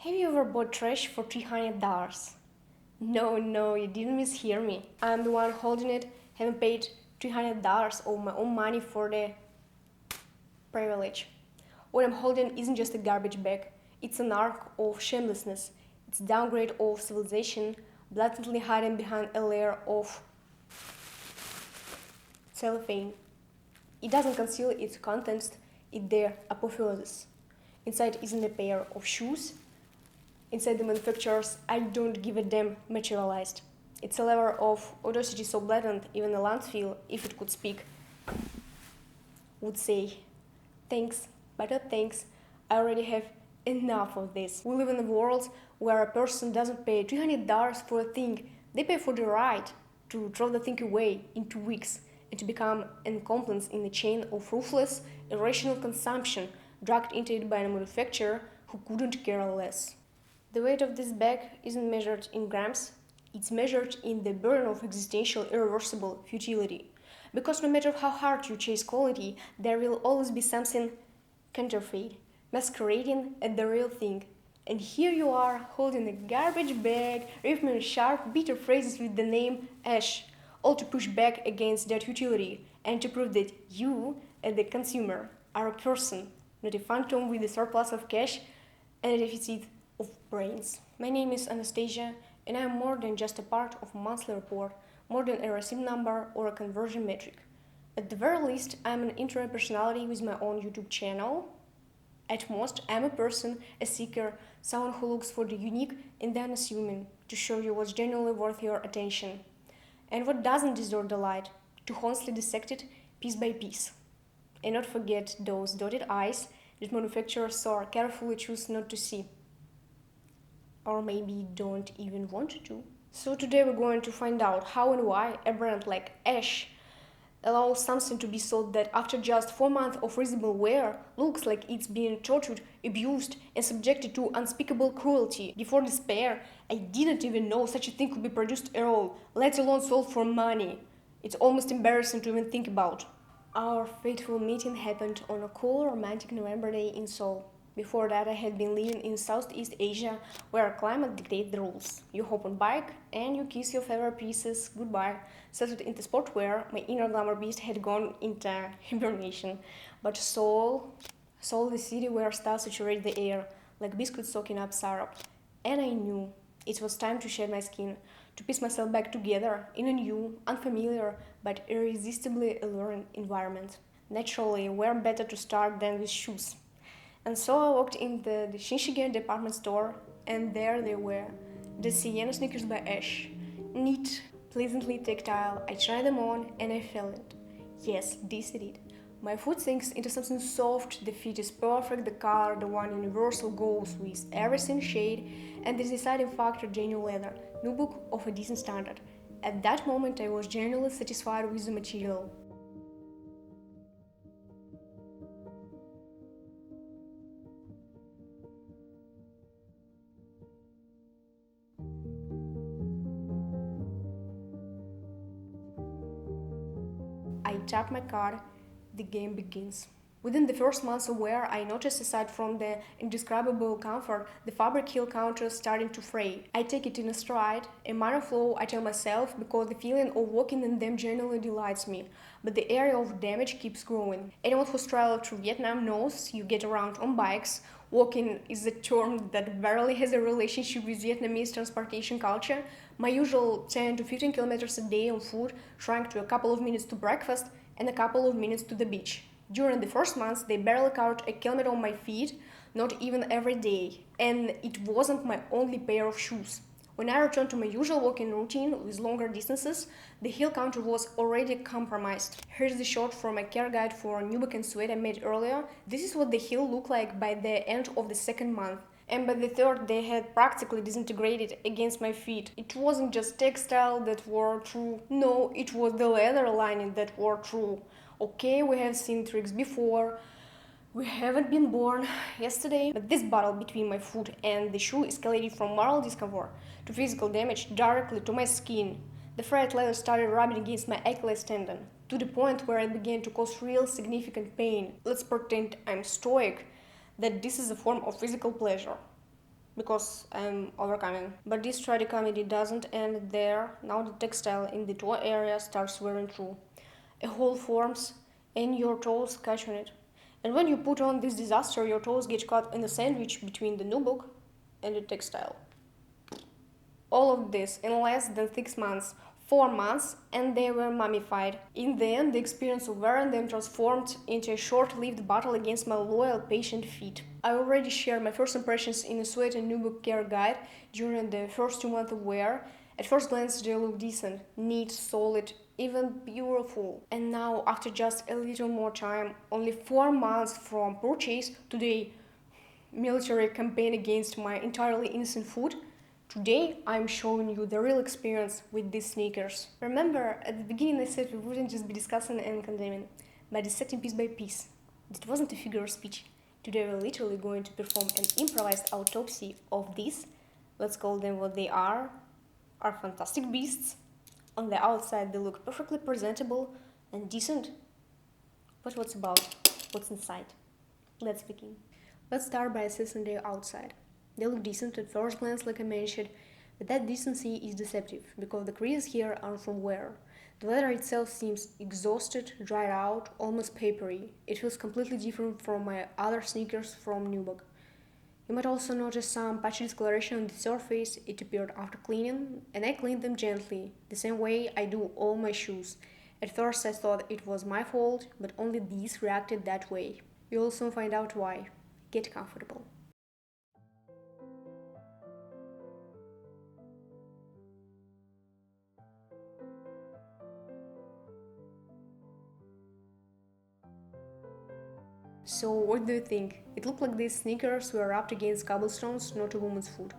Have you ever bought trash for $300? No, you didn't mishear me. I'm the one holding it, having paid $300 of my own money for the privilege. What I'm holding isn't just a garbage bag, it's an arc of shamelessness. It's a downgrade of civilization, blatantly hiding behind a layer of cellophane. It doesn't conceal its contents, it's their apotheosis. Inside isn't a pair of shoes. Inside the manufacturer's I don't give a damn materialized. It's a level of audacity so blatant even a landfill, if it could speak, would say, thanks, but not thanks, I already have enough of this. We live in a world where a person doesn't pay $300 for a thing, they pay for the right to throw the thing away in 2 weeks and to become an accomplice in a chain of ruthless, irrational consumption dragged into it by a manufacturer who couldn't care less. The weight of this bag isn't measured in grams, it's measured in the burden of existential irreversible futility. Because no matter how hard you chase quality, there will always be something counterfeit, masquerading as the real thing. And here you are, holding a garbage bag, ripping sharp, bitter phrases with the name Ash, all to push back against that futility and to prove that you, as the consumer, are a person, not a phantom with a surplus of cash and a deficit of brains. My name is Anastasia, and I am more than just a part of a monthly report, more than a receipt number or a conversion metric. At the very least, I am an internet personality with my own YouTube channel. At most, I am a person, a seeker, someone who looks for the unique and the unassuming to show you what's genuinely worth your attention. And what doesn't deserve the light, to honestly dissect it piece by piece. And not forget those dotted I's that manufacturers so carefully choose not to see. Or maybe don't even want to. So today we're going to find out how and why a brand like Ash allows something to be sold that after just 4 months of reasonable wear looks like it's being tortured, abused, and subjected to unspeakable cruelty. Before despair, I didn't even know such a thing could be produced at all, let alone sold for money. It's almost embarrassing to even think about. Our fateful meeting happened on a cool, romantic November day in Seoul. Before that, I had been living in Southeast Asia, where climate dictates the rules. You hop on bike and you kiss your favorite pieces goodbye. Settled into sportwear, my inner glamour beast had gone into hibernation. But Seoul, the city where stars saturate the air, like biscuits soaking up syrup. And I knew it was time to shed my skin, to piece myself back together in a new, unfamiliar, but irresistibly alluring environment. Naturally, where better to start than with shoes? And so I walked in the Shinshigen department store, and there they were, the Sienna sneakers by Ash. Neat, pleasantly tactile, I tried them on and I felt it. Yes, this it is. My foot sinks into something soft, the fit is perfect, the color, the one universal goes with everything shade, and the deciding factor genuine leather, nubuck of a decent standard. At that moment I was genuinely satisfied with the material. I tap my card, the game begins. Within the first months of wear, I noticed aside from the indescribable comfort, the fabric heel counter starting to fray. I take it in a stride, a minor flaw I tell myself because the feeling of walking in them genuinely delights me, but the area of damage keeps growing. Anyone who's traveled through Vietnam knows you get around on bikes. Walking is a term that barely has a relationship with Vietnamese transportation culture. My usual 10 to 15 kilometers a day on foot shrank to a couple of minutes to breakfast and a couple of minutes to the beach. During the first months, they barely covered a kilometer on my feet, not even every day, and it wasn't my only pair of shoes. When I returned to my usual walking routine with longer distances, the heel counter was already compromised. Here's the shot from my care guide for a nubuck and suede I made earlier. This is what the heel looked like by the end of the second month. And by the third, they had practically disintegrated against my feet. It wasn't just textile that wore true. No, it was the leather lining that wore true. Okay, we have seen tricks before. We haven't been born yesterday, but this battle between my foot and the shoe escalated from moral discomfort to physical damage directly to my skin. The frayed leather started rubbing against my Achilles tendon, to the point where it began to cause real significant pain. Let's pretend I'm stoic, that this is a form of physical pleasure. because I'm overcoming. But this tragedy doesn't end there. Now the textile in the toe area starts wearing through. A hole forms and your toes catch on it. And when you put on this disaster, your toes get caught in the sandwich between the nubuck and the textile. All of this in less than 6 months, 4 months, and they were mummified. In the end, the experience of wearing them transformed into a short-lived battle against my loyal patient feet. I already shared my first impressions in a sweat and nubuck care guide during the first 2 months of wear. At first glance, they look decent, neat, solid, even beautiful. And now, after just a little more time, only 4 months from purchase to the military campaign against my entirely innocent foot, today I'm showing you the real experience with these sneakers. Remember, at the beginning I said we wouldn't just be discussing and condemning, but dissecting piece by piece. It wasn't a figure of speech. Today we're literally going to perform an improvised autopsy of these, let's call them what they are fantastic beasts. On the outside they look perfectly presentable and decent. But what's inside? Let's begin. Let's start by assessing their outside. They look decent at first glance, like I mentioned, but that decency is deceptive because the creases here are from wear. The leather itself seems exhausted, dried out, almost papery. It feels completely different from my other sneakers from nubuck. You might also notice some patchy discoloration on the surface. It appeared after cleaning, and I cleaned them gently, the same way I do all my shoes. At first I thought it was my fault, but only these reacted that way. You'll soon find out why. Get comfortable. So what do you think? It looked like these sneakers were rubbed against cobblestones, not a woman's foot.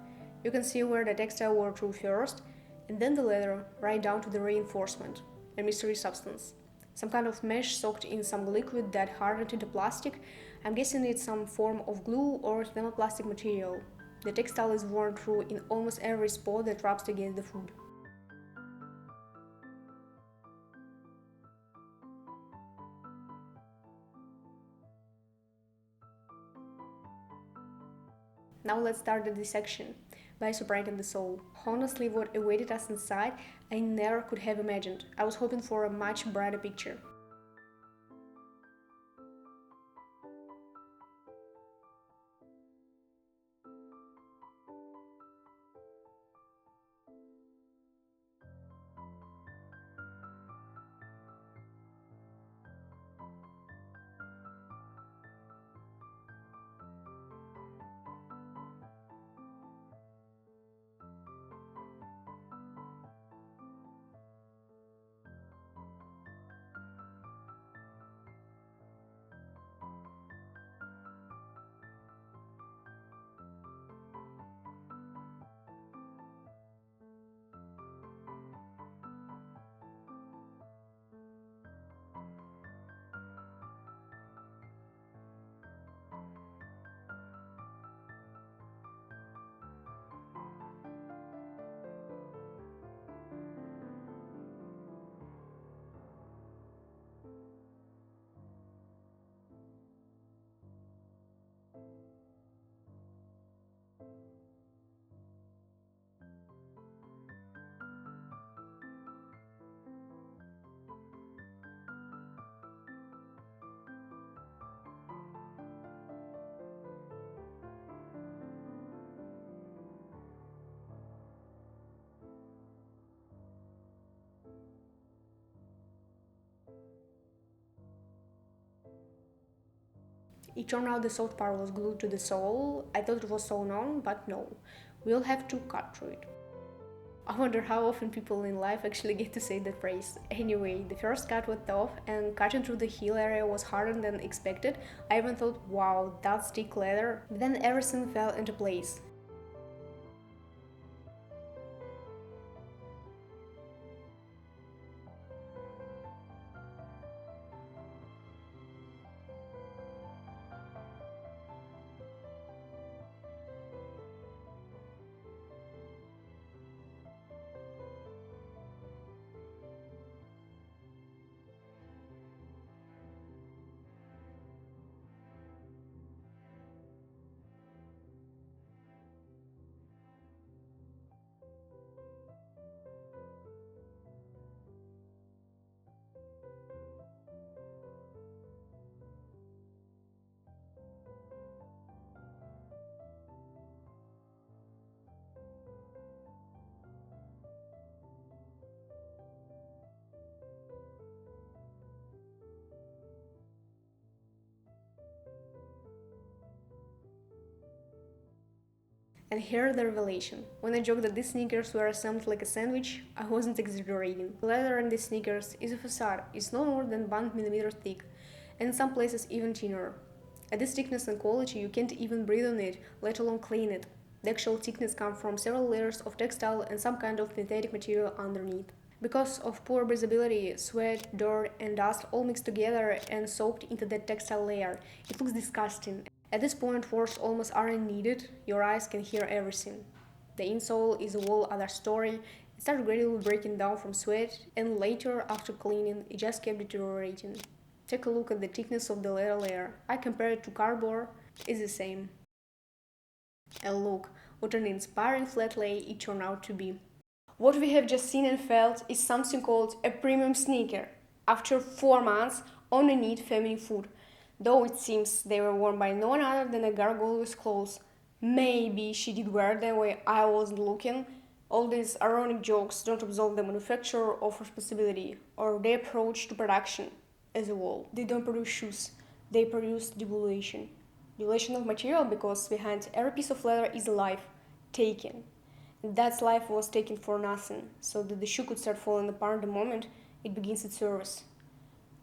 You can see where the textile wore through first, and then the leather, right down to the reinforcement, a mystery substance. Some kind of mesh soaked in some liquid that hardened into plastic. I'm guessing it's some form of glue or thermoplastic material. The textile is worn through in almost every spot that rubs against the foot. Now let's start the dissection by separating the sole. Honestly, what awaited us inside, I never could have imagined. I was hoping for a much brighter picture. It turned out the soft part was glued to the sole. I thought it was sewn on, but no. We'll have to cut through it. I wonder how often people in life actually get to say that phrase. Anyway, the first cut was tough, and cutting through the heel area was harder than expected. I even thought, wow, that's thick leather. Then everything fell into place. And here the revelation. When I joked that these sneakers were assembled like a sandwich, I wasn't exaggerating. The leather in these sneakers is a facade. It's no more than 1 mm thick, and in some places even thinner. At this thickness and quality, you can't even breathe on it, let alone clean it. The actual thickness comes from several layers of textile and some kind of synthetic material underneath. Because of poor breathability, sweat, dirt, and dust all mixed together and soaked into that textile layer, it looks disgusting. At this point, words almost aren't needed, your eyes can hear everything. The insole is a whole other story. It started gradually breaking down from sweat, and later, after cleaning, it just kept deteriorating. Take a look at the thickness of the leather layer. I compare it to cardboard, it's the same. And look, what an inspiring flat lay it turned out to be. What we have just seen and felt is something called a premium sneaker. After 4 months on a neat feminine foot, though it seems they were worn by no one other than a gargoyle with clothes. Maybe she did wear them when I wasn't looking. All these ironic jokes don't absolve the manufacturer of responsibility or their approach to production as a whole. They don't produce shoes, they produce devaluation. Devaluation of material because behind every piece of leather is a life taken. And that life was taken for nothing, so that the shoe could start falling apart the moment it begins its service.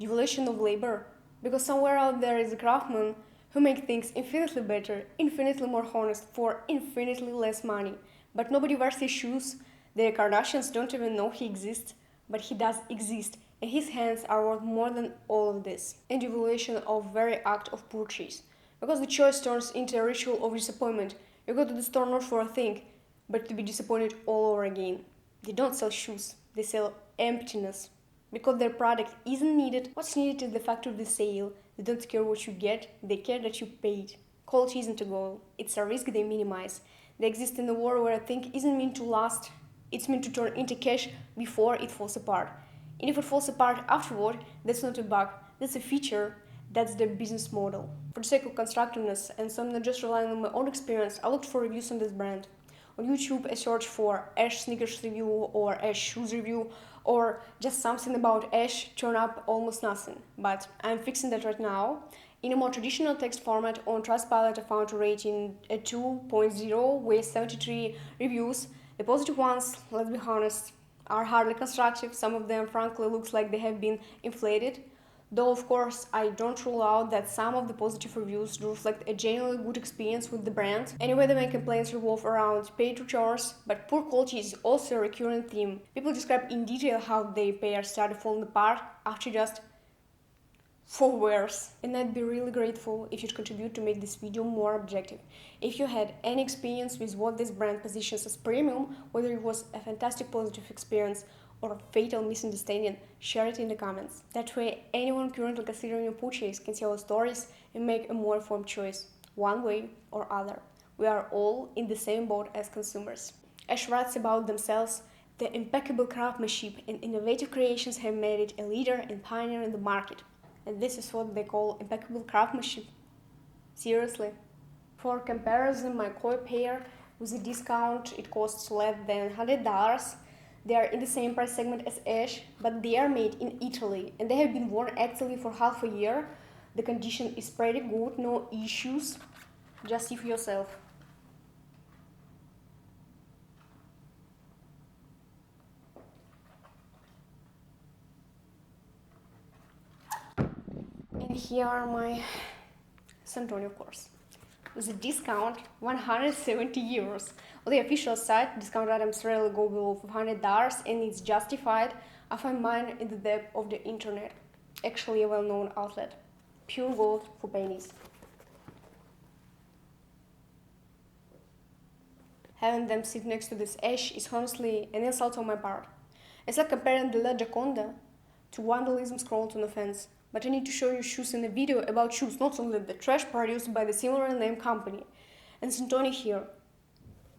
Devaluation of labor, because somewhere out there is a craftsman who makes things infinitely better, infinitely more honest, for infinitely less money. But nobody wears his shoes. The Kardashians don't even know he exists, but he does exist, and his hands are worth more than all of this. And devaluation of very act of purchase, because the choice turns into a ritual of disappointment. You go to the store not for a thing, but to be disappointed all over again. They don't sell shoes, they sell emptiness. Because their product isn't needed, what's needed is the fact of the sale. They don't care what you get, they care that you paid. Quality isn't a goal, it's a risk they minimize. They exist in a world where a thing isn't meant to last, it's meant to turn into cash before it falls apart. And if it falls apart afterward, that's not a bug, that's a feature, that's their business model. For the sake of constructiveness, and so I'm not just relying on my own experience, I looked for reviews on this brand. On YouTube, I searched for Ash sneakers review or Ash shoes review or just something about Ash, turned up almost nothing. But I'm fixing that right now. In a more traditional text format on Trustpilot, I found a rating at 2.0 with 73 reviews. The positive ones, let's be honest, are hardly constructive. Some of them frankly looks like they have been inflated. Though of course I don't rule out that some of the positive reviews do reflect a genuinely good experience with the brand. Anyway, the main complaints revolve around paid returns, but poor quality is also a recurring theme. People describe in detail how their pair started falling apart after just 4 wears. And I'd be really grateful if you'd contribute to make this video more objective. If you had any experience with what this brand positions as premium, whether it was a fantastic positive experience or a fatal misunderstanding, share it in the comments. That way, anyone currently considering a purchase can see our stories and make a more informed choice, one way or other. We are all in the same boat as consumers. Ash writes about themselves, the impeccable craftsmanship and innovative creations have made it a leader and pioneer in the market. And this is what they call impeccable craftsmanship. Seriously. For comparison, my Koio pair with a discount, it costs less than $100. They are in the same price segment as Ash, but they are made in Italy and they have been worn actively for half a year. The condition is pretty good, no issues. Just see for yourself. And here are my Santoni, of course. With a discount, 170 euros. On the official site, discount items rarely go below $500 and it's justified. I find mine in the depth of the internet. Actually a well-known outlet. Pure gold for pennies. Having them sit next to this Ash is honestly an insult on my part. It's like comparing the La Gioconda to vandalism scrawled on a fence. But I need to show you shoes in a video about shoes, not only the trash produced by the similar name company. And Santoni here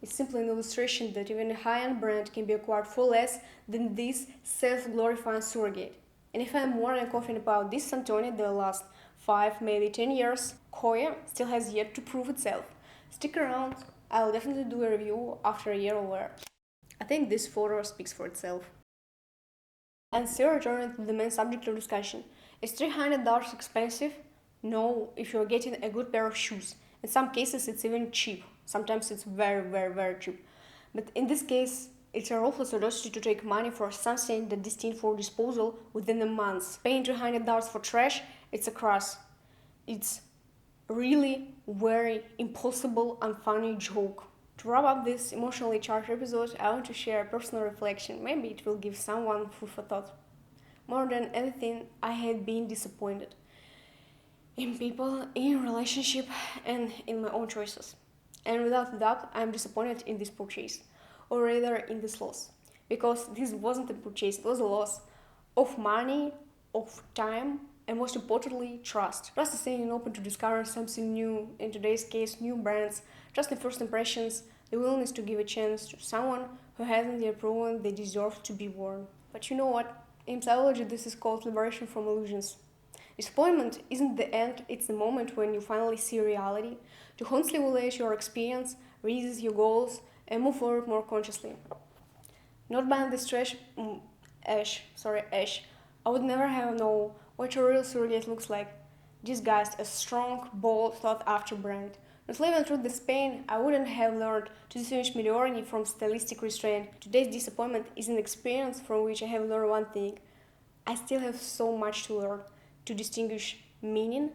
is simply an illustration that even a high-end brand can be acquired for less than this self-glorifying surrogate. And if I'm more than confident about this Santoni the last 5, maybe 10 years, Koio still has yet to prove itself. Stick around, I'll definitely do a review after a year or wear. I think this photo speaks for itself. And still returning to the main subject of discussion. Is $300 expensive? No, if you're getting a good pair of shoes. In some cases it's even cheap. Sometimes it's very, very, very cheap. But in this case, it's a ruthless audacity to take money for something that destined for disposal within a month. Paying $200 for trash, it's a cross. It's really very impossible and funny joke. To wrap up this emotionally charged episode, I want to share a personal reflection. Maybe it will give someone food for thought. More than anything, I had been disappointed in people, in relationship, and in my own choices. And without doubt, I am disappointed in this purchase, or rather in this loss. Because this wasn't a purchase, it was a loss of money, of time, and most importantly, trust. Trust is staying open to discover something new, in today's case, new brands, trust in first impressions, the willingness to give a chance to someone who hasn't yet proven they deserve to be worn. But you know what? In psychology, this is called liberation from illusions. Disappointment isn't the end, it's the moment when you finally see reality, to honestly evaluate your experience, reason your goals, and move forward more consciously. Not buying this ash, I would never have known what a real surrogate looks like, disguised as strong, bold, thought-after brand. Not living through this pain, I wouldn't have learned to distinguish mediocrity from stylistic restraint. Today's disappointment is an experience from which I have learned one thing. I still have so much to learn to distinguish meaning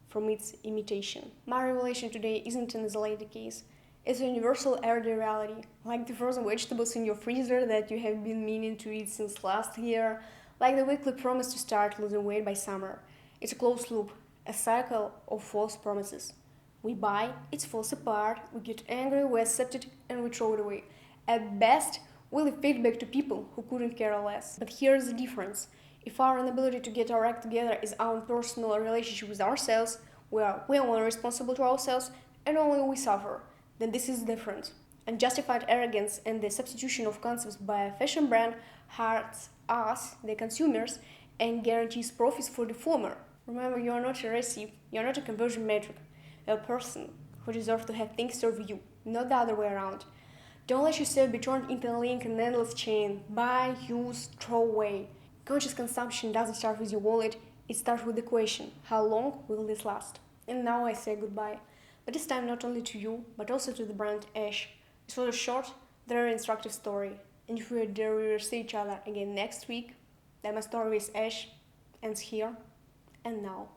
from its imitation. My revelation today isn't an isolated case. It's a universal everyday reality, like the frozen vegetables in your freezer that you have been meaning to eat since last year, like the weekly promise to start losing weight by summer. It's a closed loop, a cycle of false promises. We buy, it falls apart, we get angry, we accept it, and we throw it away. At best, we leave feedback to people who couldn't care less. But here's the difference. If our inability to get our act together is our personal relationship with ourselves, where we are only responsible to ourselves and only we suffer, then this is different. Unjustified arrogance and the substitution of concepts by a fashion brand hurts us, the consumers, and guarantees profits for the former. Remember, you are not a recipe, you are not a conversion metric. You're a person who deserves to have things serve you, not the other way around. Don't let yourself be turned into a link in an endless chain. Buy, use, throw away. Conscious consumption doesn't start with your wallet, it starts with the question, how long will this last? And now I say goodbye. But this time not only to you, but also to the brand Ash. It was a short, very instructive story. And if we dare we will see each other again next week, then my story with Ash ends here and now.